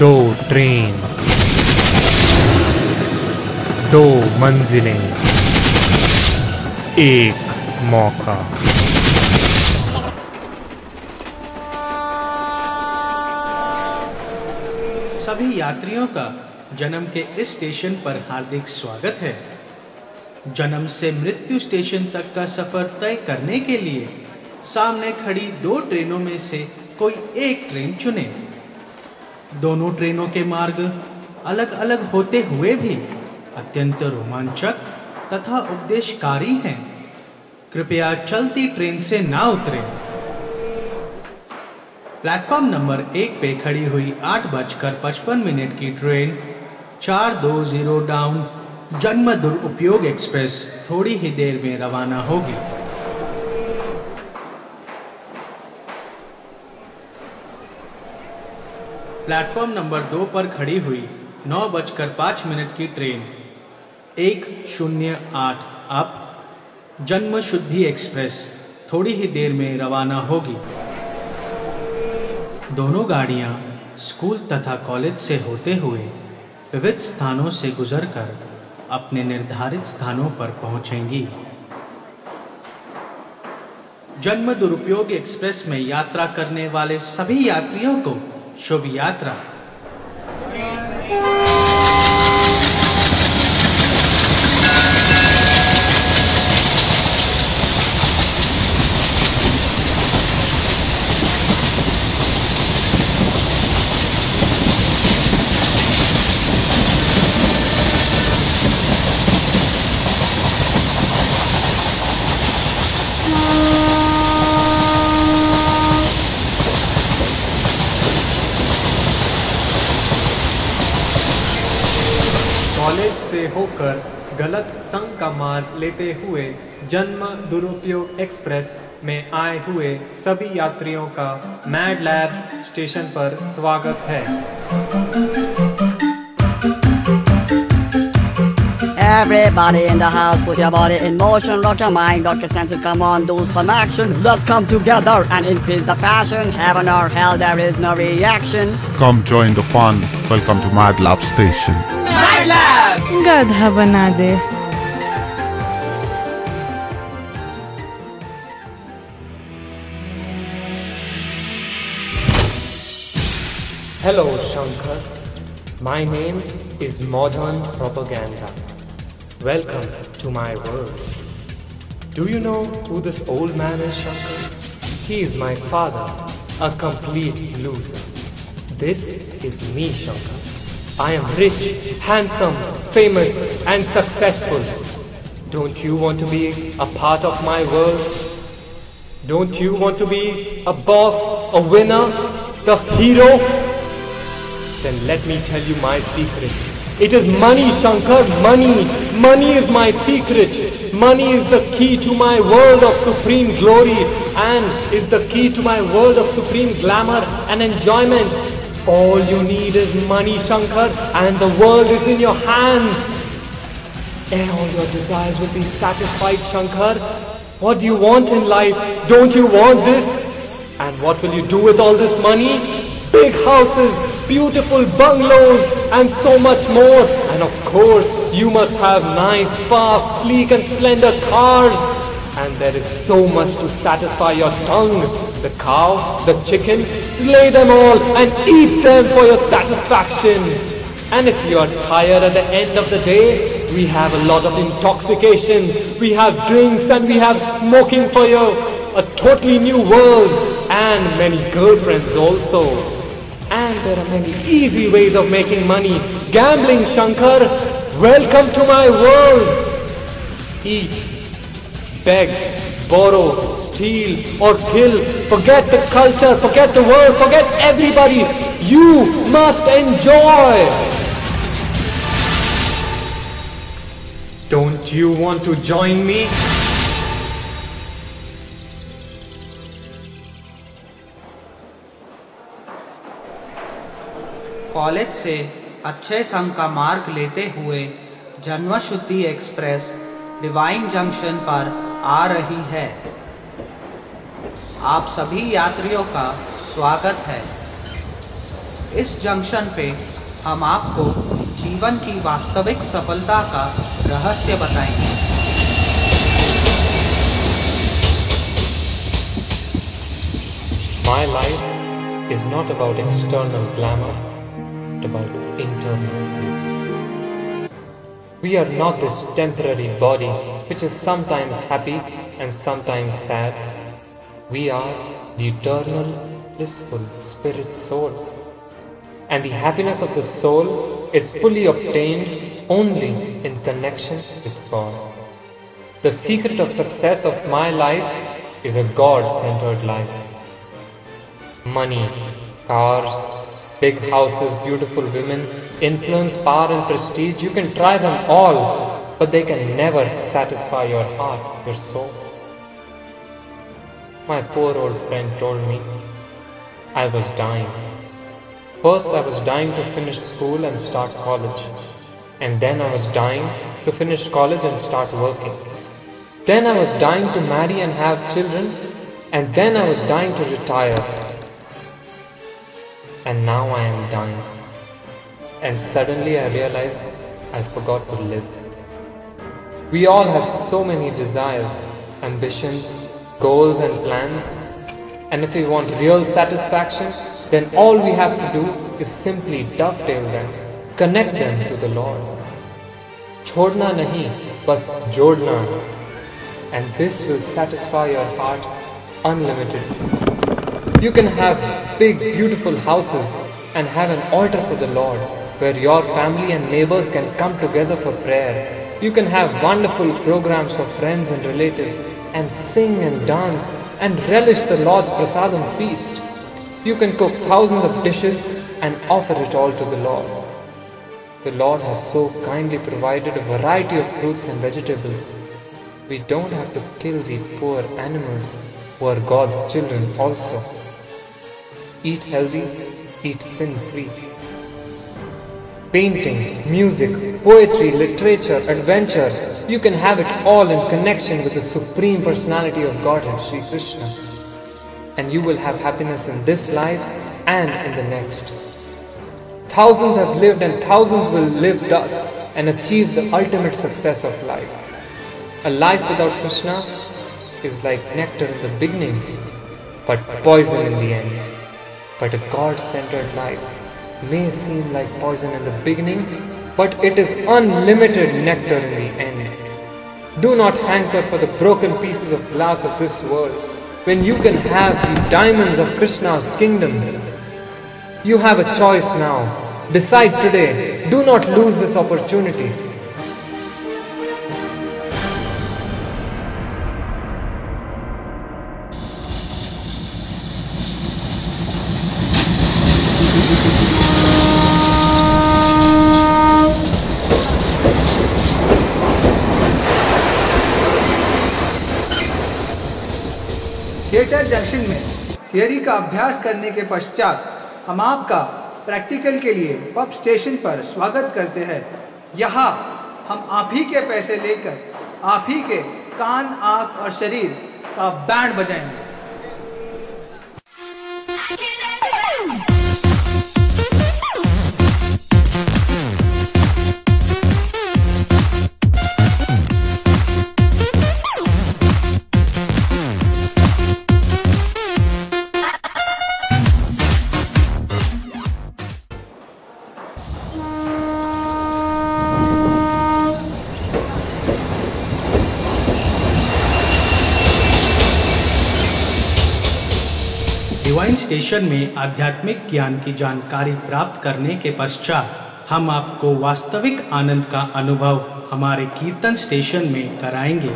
दो ट्रेन, दो मंजिलें, एक मौका। सभी यात्रियों का जन्म के इस स्टेशन पर हार्दिक स्वागत है। जन्म से मृत्यु स्टेशन तक का सफर तय करने के लिए सामने खड़ी दो ट्रेनों में से कोई एक ट्रेन चुने। दोनों ट्रेनों के मार्ग अलग अलग होते हुए भी अत्यंत रोमांचक तथा उपदेशकारी हैं। कृपया चलती ट्रेन से ना उतरें। प्लेटफॉर्म नंबर 1 पे खड़ी हुई 8:55 की ट्रेन 420 डाउन जन्म दुरुपयोग एक्सप्रेस थोड़ी ही देर में रवाना होगी। प्लेटफॉर्म नंबर 2 पर खड़ी हुई 9:05 की ट्रेन 108 अप जन्म शुद्धि एक्सप्रेस थोड़ी ही देर में रवाना होगी। दोनों गाड़ियां स्कूल तथा कॉलेज से होते हुए विविध स्थानों से गुजरकर अपने निर्धारित स्थानों पर पहुंचेंगी। जन्म दुरुपयोग एक्सप्रेस में यात्रा करने वाले सभी यात्रियों को शुभ यात्रा। कॉलेज से होकर गलत संग का मार्ग लेते हुए जन्म दुरुपयोग एक्सप्रेस में आए हुए सभी यात्रियों का मैड लैब्स स्टेशन पर स्वागत है। Everybody in the house, put your body in motion, rock your mind, rock your senses, come on, do some action. Let's come together and increase the passion. Heaven or hell, there is no reaction. Come join the fun. Welcome to Mad Lab Station. Mad Lab! गधा बना दे। Hello, Shankar. My name is Modern Propaganda. Welcome to my world. Do you know who this old man is, Shankar? He is my father, a complete loser. This is me, Shankar. I am rich, handsome, famous and successful. Don't you want to be a part of my world? Don't you want to be a boss, a winner, the hero? Then let me tell you my secret. It is money, Shankar, money. Money is my secret. Money is the key to my world of supreme glory and is the key to my world of supreme glamour and enjoyment. All you need is money, Shankar, and the world is in your hands. And all your desires will be satisfied, Shankar. What do you want in life? Don't you want this? And what will you do with all this money? Big houses, beautiful bungalows, and so much more. And of course, you must have nice, fast, sleek and slender cars. And there is so much to satisfy your tongue. The cow, the chicken, slay them all and eat them for your satisfaction. And if you are tired at the end of the day, we have a lot of intoxication. We have drinks and we have smoking for you. A totally new world and many girlfriends also. And there are many easy ways of making money. Gambling, Shankar. Welcome to my world. Eat, beg, borrow, steal or kill. Forget the culture, forget the world, forget everybody. You must enjoy. Don't you want to join me? College से अच्छे संग का मार्ग लेते हुए जन्म शुद्धि express divine junction पर आ रही है। आप सभी यात्रियों का स्वागत है। इस जंक्शन पे हम आपको जीवन की वास्तविक सफलता का रहस्य बताएंगे। My life is not about external glamour, but about internal beauty. We are not this temporary body which is sometimes happy and sometimes sad. We are the eternal, blissful spirit soul. And the happiness of the soul is fully obtained only in connection with God. The secret of success of my life is a God-centered life. Money, cars, big houses, beautiful women, influence, power and prestige, you can try them all, but they can never satisfy your heart, your soul. My poor old friend told me I was dying. First I was dying to finish school and start college. And then I was dying to finish college and start working. Then I was dying to marry and have children. And then I was dying to retire. And now I am dying. And suddenly I realized I forgot to live. We all have so many desires, ambitions, goals and plans. And if we want real satisfaction, then all we have to do is simply dovetail them, connect them to the Lord. Chhodna nahi, bas jodna. And this will satisfy your heart unlimitedly. You can have big, beautiful houses and have an altar for the Lord, where your family and neighbors can come together for prayer. You can have wonderful programs for friends and relatives and sing and dance and relish the Lord's prasadam feast. You can cook thousands of dishes and offer it all to the Lord. The Lord has so kindly provided a variety of fruits and vegetables. We don't have to kill the poor animals who are God's children also. Eat healthy, eat sin-free. Painting, music, poetry, literature, adventure, you can have it all in connection with the Supreme Personality of Godhead, Sri Krishna. And you will have happiness in this life and in the next. Thousands have lived and thousands will live thus and achieve the ultimate success of life. A life without Krishna is like nectar in the beginning, but poison in the end. But a God-centered life may seem like poison in the beginning, but it is unlimited nectar in the end. Do not hanker for the broken pieces of glass of this world, when you can have the diamonds of Krishna's kingdom. You have a choice now. Decide today. Do not lose this opportunity. Theatre junction में theory का अभ्यास करने के पश्चात हम आपका practical के लिए पब स्टेशन पर स्वागत करते हैं। यहाँ हम आप ही के पैसे लेकर आप ही के कान, आँख और शरीर का बैंड बजाएंगे। डिवाइन स्टेशन में आध्यात्मिक ज्ञान की जानकारी प्राप्त करने के पश्चात हम आपको वास्तविक आनंद का अनुभव हमारे कीर्तन स्टेशन में कराएंगे।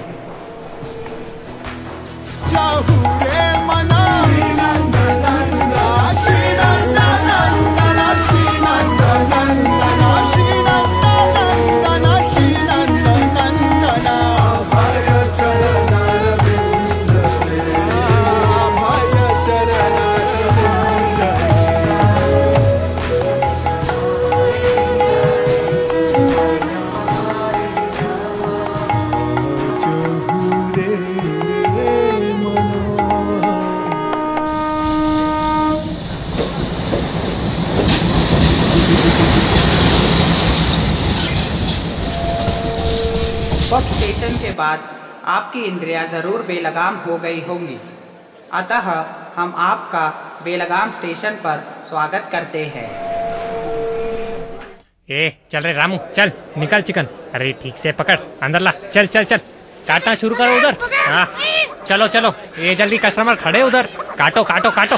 स्टेशन के बाद आपकी इंद्रियां जरूर बेलगाम हो गई होंगी, अतः हम आपका बेलगाम स्टेशन पर स्वागत करते हैं। चल रे रामू, चल निकल चिकन। अरे ठीक से पकड़, अंदर ला, चल चल चल, काटना शुरू करो उधर। हाँ चलो चलो, ये जल्दी कस्टमर खड़े उधर, काटो काटो काटो।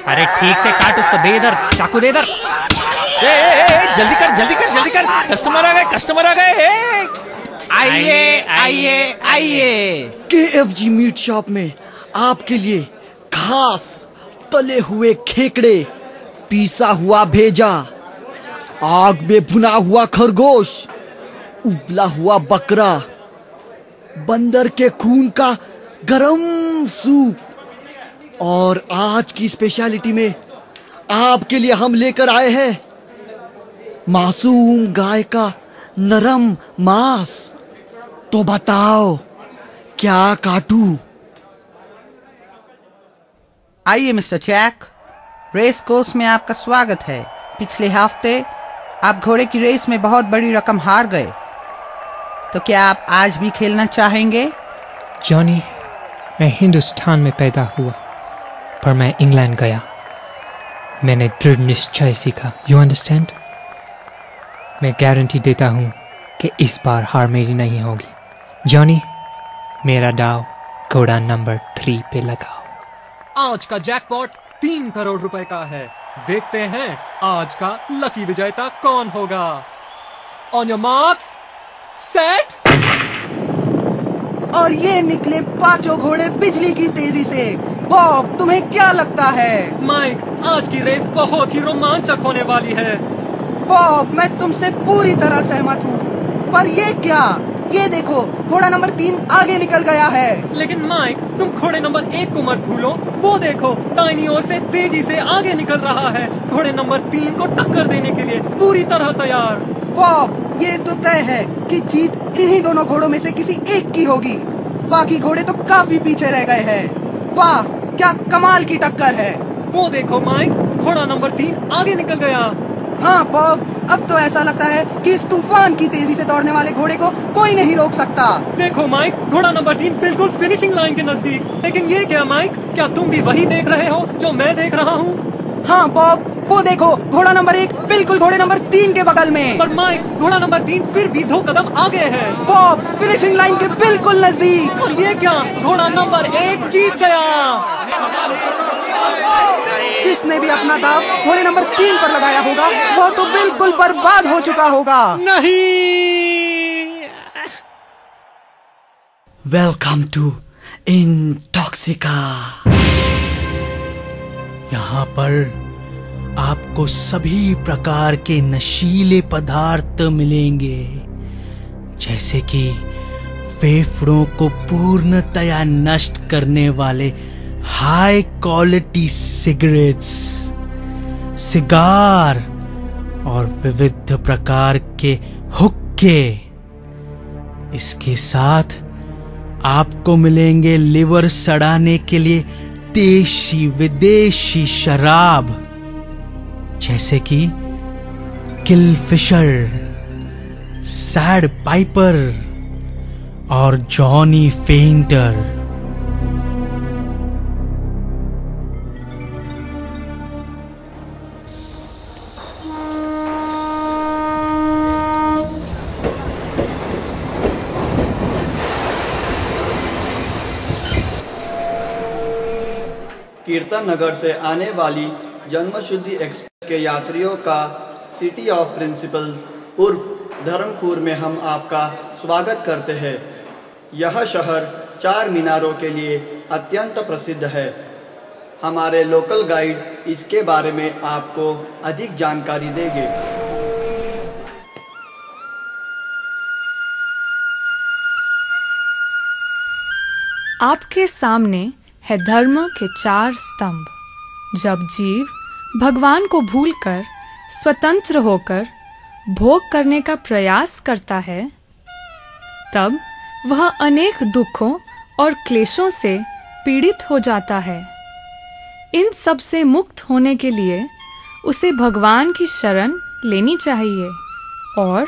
अरे ठीक से काट उसको, दे इधर, चाकू दे इधर। जल्दी कर जल्दी कर जल्दी कर, कस्टमर आ गए कस्टमर आ गए। आइए आइए आइए, KFG मीट शॉप में आपके लिए खास तले हुए खेकड़े, पीसा हुआ भेजा, आग में भुना हुआ खरगोश, उबला हुआ बकरा, बंदर के खून का गरम सूप और आज की स्पेशलिटी में आपके लिए हम लेकर आए हैं मासूम गाय का नरम मांस। तो बताओ क्या काटूं? आइए मिस्टर चैक, रेस कोर्स में आपका स्वागत है। पिछले हफ्ते आप घोड़े की रेस में बहुत बड़ी रकम हार गए, तो क्या आप आज भी खेलना चाहेंगे? जॉनी, मैं हिंदुस्तान में पैदा हुआ, पर मैं इंग्लैंड गया। मैंने दृढ़ निश्चय सीखा, यू अंडरस्टैंड? मैं गारंटी देता हूँ कि इस बार हार मेरी नहीं होगी। जॉनी, मेरा दाव घोड़ा नंबर 3 पे लगाओ। आज का जैकपॉट 3 करोड़ रुपए का है। देखते हैं आज का लकी विजेता कौन होगा। On your marks, set. और ये निकले पांचों घोड़े बिजली की तेजी से। बॉब, तुम्हें क्या लगता है? माइक, आज की रेस बहुत ही रोमांचक होने वाली है। बॉब, मैं तुमसे पूरी तरह सहमत हूँ, पर ये क्या? ये देखो, घोड़ा नंबर 3 आगे निकल गया है। लेकिन माइक, तुम घोड़े नंबर 1 को मत भूलो। वो देखो, दाईं ओर से तेजी से आगे निकल रहा है, घोड़े नंबर 3 को टक्कर देने के लिए पूरी तरह तैयार। बॉब, ये तो तय है कि जीत इन्हीं दोनों घोड़ों में से किसी एक की होगी। बाकी घोड़े तो काफी पीछे रह गए हैं। वाह, क्या कमाल की टक्कर है। वो देखो माइक, घोड़ा नंबर 3 आगे निकल गया। हाँ बॉब, अब तो ऐसा लगता है कि इस तूफान की तेजी से दौड़ने वाले घोड़े को कोई नहीं रोक सकता। देखो माइक, घोड़ा नंबर 3 बिल्कुल फिनिशिंग लाइन के नजदीक। लेकिन ये क्या माइक, क्या तुम भी वही देख रहे हो जो मैं देख रहा हूँ? हाँ बॉब, वो देखो, घोड़ा नंबर 1 बिल्कुल घोड़े नंबर 3 के बगल में। पर माइक, घोड़ा नंबर 3 फिर भी 2 कदम आगे है। बॉब, फिनिशिंग लाइन के बिल्कुल नजदीक। और ये क्या, घोड़ा नंबर 1 जीत गया। जिसने भी अपना दाव घोड़े नंबर 3 पर लगाया होगा, वो तो बिल्कुल बर्बाद हो चुका होगा। नहीं। Welcome to Intoxica. यहाँ पर आपको सभी प्रकार के नशीले पदार्थ मिलेंगे, जैसे कि फेफड़ों को पूर्णतया नष्ट करने वाले हाई क्वालिटी सिगरेट्स, सिगार और विविध प्रकार के हुक्के। इसके साथ आपको मिलेंगे लिवर सड़ाने के लिए देशी विदेशी शराब, जैसे कि किलफिशर, सैड पाइपर और जॉनी फेंटर। कीर्तन नगर से आने वाली जन्मशुद्धि एक्सप्रेस के यात्रियों का सिटी ऑफ प्रिंसिपल्स उर्फ धर्मपुर में हम आपका स्वागत करते हैं। यह शहर 4 मीनारों के लिए अत्यंत प्रसिद्ध है। हमारे लोकल गाइड इसके बारे में आपको अधिक जानकारी देंगे। आपके सामने है धर्म के 4 स्तंभ। जब जीव भगवान को भूलकर स्वतंत्र होकर भोग करने का प्रयास करता है, तब वह अनेक दुखों और क्लेशों से पीड़ित हो जाता है। इन सब से मुक्त होने के लिए उसे भगवान की शरण लेनी चाहिए और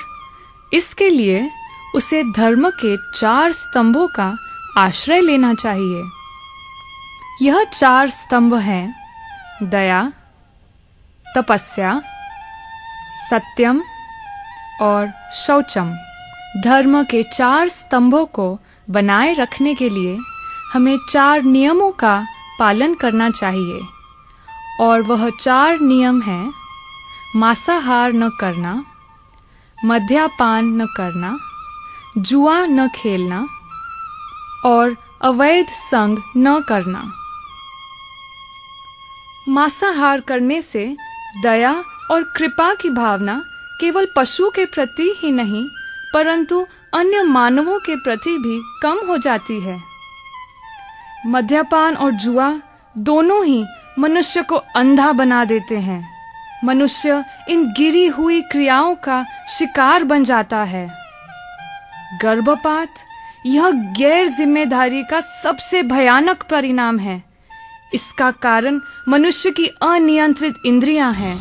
इसके लिए उसे धर्म के 4 स्तंभों का आश्रय लेना चाहिए। यह 4 स्तंभ हैं दया, तपस्या, सत्यम और शौचम। धर्म के 4 स्तंभों को बनाए रखने के लिए हमें 4 नियमों का पालन करना चाहिए, और वह 4 नियम हैं मांसाहार न करना, मद्यपान न करना, जुआ न खेलना और अवैध संग न करना। मांसाहार करने से दया और कृपा की भावना केवल पशु के प्रति ही नहीं परंतु अन्य मानवों के प्रति भी कम हो जाती है। मद्यपान और जुआ दोनों ही मनुष्य को अंधा बना देते हैं। मनुष्य इन गिरी हुई क्रियाओं का शिकार बन जाता है। गर्भपात यह गैर जिम्मेदारी का सबसे भयानक परिणाम है। इसका कारण मनुष्य की अनियंत्रित इंद्रियां हैं।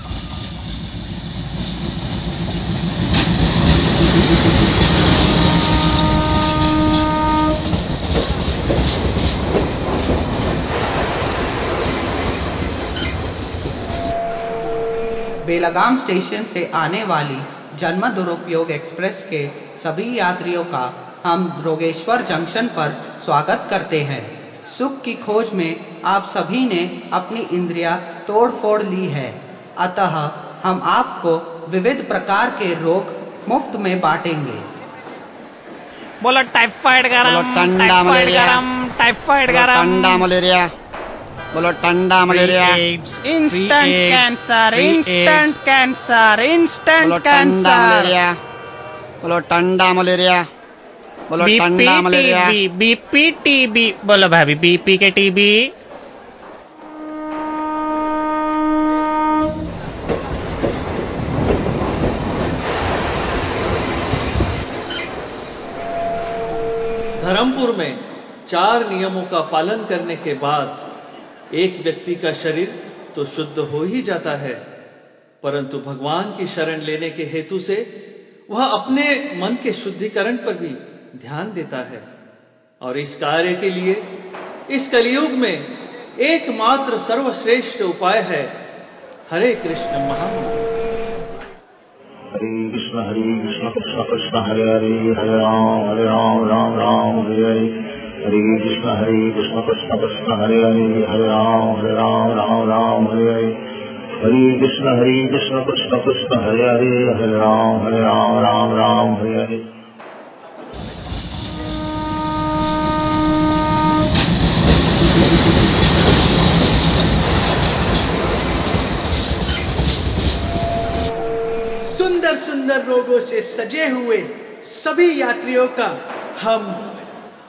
बेलगाम स्टेशन से आने वाली जन्म दुरुपयोग एक्सप्रेस के सभी यात्रियों का हम रोगेश्वर जंक्शन पर स्वागत करते हैं। सुख की खोज में आप सभी ने अपनी इंद्रियां तोड़-फोड़ ली है, अतः हम आपको विविध प्रकार के रोग मुफ्त में बांटेंगे। बोलो टाइफाइड गरम, ठंडा मलेरिया, टाइफाइड गरम, ठंडा मलेरिया, बोलो ठंडा malaria, instant cancer, instant cancer, instant cancer, बोलो ठंडा मलेरिया, बोलो ठंडा मलेरिया, बीपी टीबी, बोलो भाभी बीपी के टीबी। धर्मपुर में 4 नियमों का पालन करने के बाद एक व्यक्ति का शरीर तो शुद्ध हो ही जाता है, परंतु भगवान की शरण लेने के हेतु से वह अपने मन के शुद्धिकरण पर भी ध्यान देता है। और इस कार्य के लिए इस कलयुग में एकमात्र सर्वश्रेष्ठ उपाय है हरे कृष्ण महामंत्र। हरे कृष्ण कृष्ण कृष्ण हरे हरे, हरे राम राम राम हरे हरे। हरे कृष्ण कृष्ण कृष्ण हरे हरे, हरे राम राम हरे हरे। हरे कृष्ण कृष्ण कृष्ण हरे हरे, हरे राम राम हरे हरे। सुंदर सुंदर रोगों से सजे हुए सभी यात्रियों का हम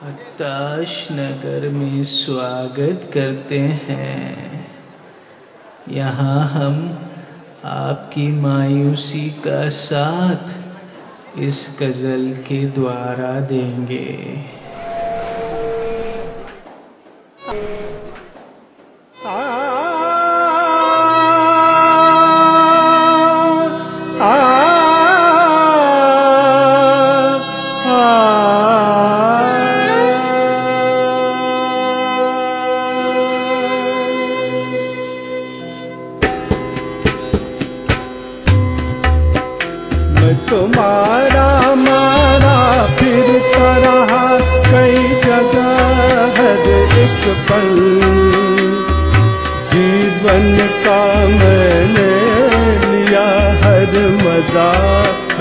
हताश नगर में स्वागत करते हैं। यहाँ हम आपकी मायूसी का साथ इस गजल के द्वारा देंगे। तुम्हारा मारा फिरता रहा कई जगह हर एक पल, जीवन का मैंने लिया हर मजा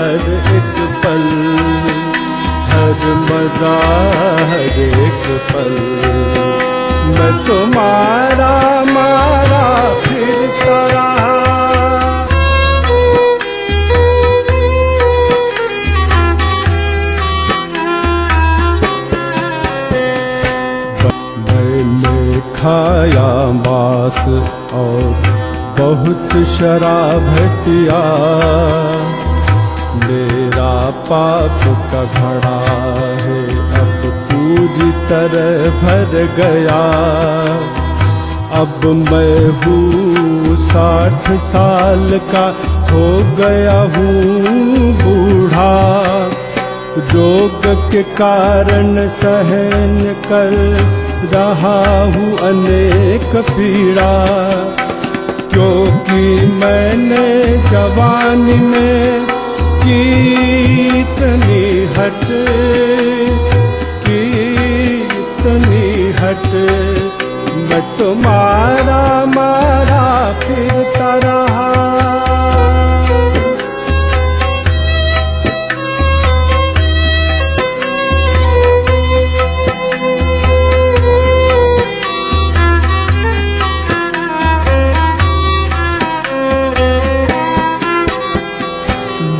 हर एक पल, हर मजा हर एक पल। मैं तुम्हारा मारा फिरता रहा, खाया मांस और बहुत शराब हटिया, मेरा पाप का घड़ा है अब पूरी तरह भर गया। अब मैं हूँ 60 साल का, हो गया हूँ बूढ़ा, रोग के कारण सहन कर रहा हूँ अनेक पीड़ा, क्योंकि मैंने जवानी में की इतनी हट, मैं तुम्हारा मारा फिरता रहा।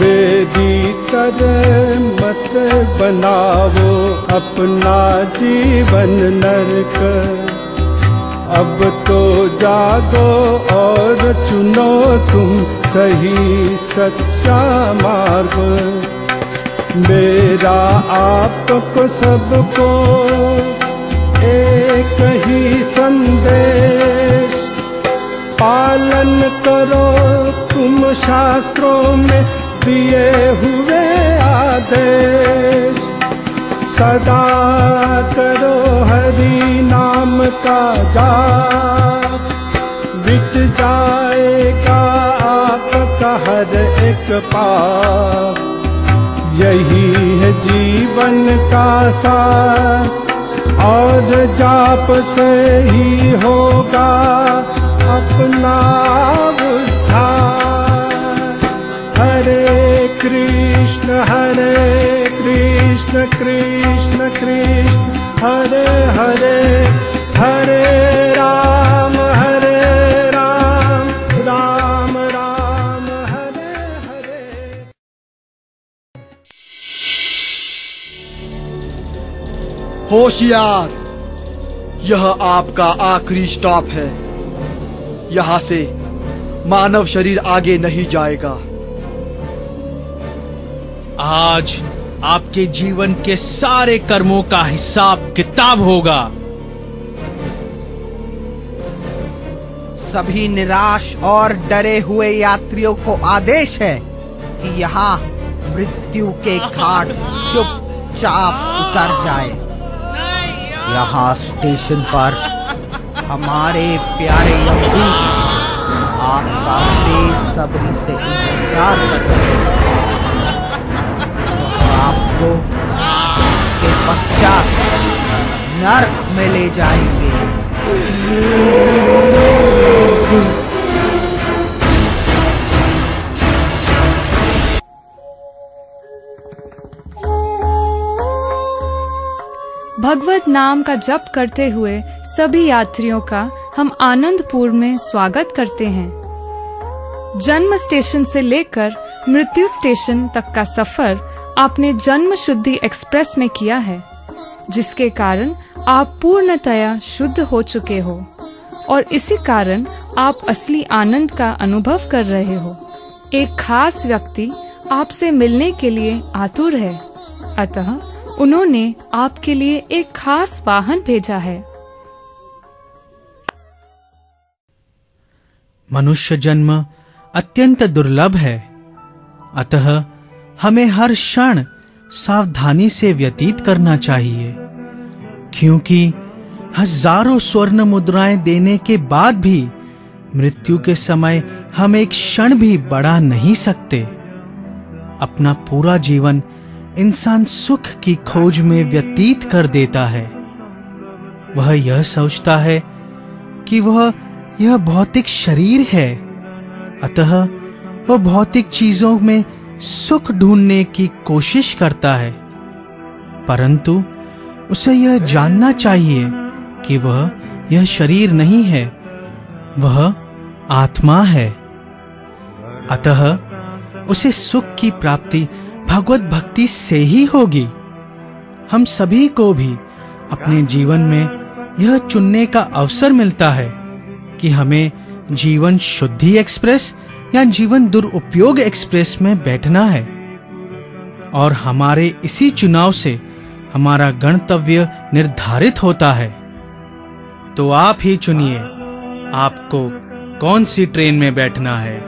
मेरी तरह मत बनाओ अपना जीवन नरक, अब तो जागो और चुनो तुम सही सच्चा मार्ग। मेरा आपको सबको एक ही संदेश, पालन करो तुम शास्त्रों में दिए हुए आदेश, सदा करो हरि नाम का जाप, मिट जाएगा आपका हर एक पाप। यही है जीवन का सार और जाप से ही होगा अपना उद्धार। हरे कृष्ण कृष्ण कृष्ण हरे हरे, हरे राम राम राम हरे हरे। होशियार, यह आपका आखिरी स्टॉप है। यहाँ से मानव शरीर आगे नहीं जाएगा। आज आपके जीवन के सारे कर्मों का हिसाब किताब होगा। सभी निराश और डरे हुए यात्रियों को आदेश है कि यहाँ मृत्यु के घाट चुपचाप उतर जाए। यहाँ स्टेशन पर हमारे प्यारे यमदूत आपका बेसब्री से इंतजार कर रहे हैं। आपको इसके पश्चात नर्क में ले जाएंगे। भगवत नाम का जप करते हुए सभी यात्रियों का हम आनंदपुर में स्वागत करते हैं। जन्म स्टेशन से लेकर मृत्यु स्टेशन तक का सफर आपने जन्म शुद्धि एक्सप्रेस में किया है, जिसके कारण आप पूर्णतया शुद्ध हो चुके हो और इसी कारण आप असली आनंद का अनुभव कर रहे हो। एक खास व्यक्ति आपसे मिलने के लिए आतुर है, अतः उन्होंने आपके लिए एक खास वाहन भेजा है। मनुष्य जन्म अत्यंत दुर्लभ है, अतः हमें हर क्षण सावधानी से व्यतीत करना चाहिए, क्योंकि हजारों स्वर्ण मुद्राएं देने के बाद भी मृत्यु के समय हम एक क्षण भी बढ़ा नहीं सकते। अपना पूरा जीवन इंसान सुख की खोज में व्यतीत कर देता है। वह यह सोचता है कि वह यह भौतिक शरीर है, अतः वह भौतिक चीजों में सुख ढूंढने की कोशिश करता है, परंतु उसे यह जानना चाहिए कि वह यह शरीर नहीं है, वह आत्मा है। अतः उसे सुख की प्राप्ति भगवत भक्ति से ही होगी। हम सभी को भी अपने जीवन में यह चुनने का अवसर मिलता है कि हमें जीवन शुद्धि एक्सप्रेस या जीवन दुरुपयोग एक्सप्रेस में बैठना है, और हमारे इसी चुनाव से हमारा गंतव्य निर्धारित होता है। तो आप ही चुनिए आपको कौन सी ट्रेन में बैठना है।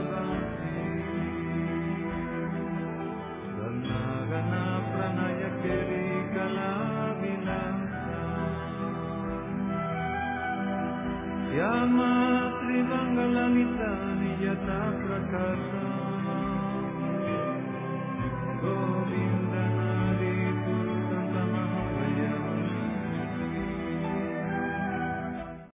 या मातृमङ्गललिता नियता प्रकाशम्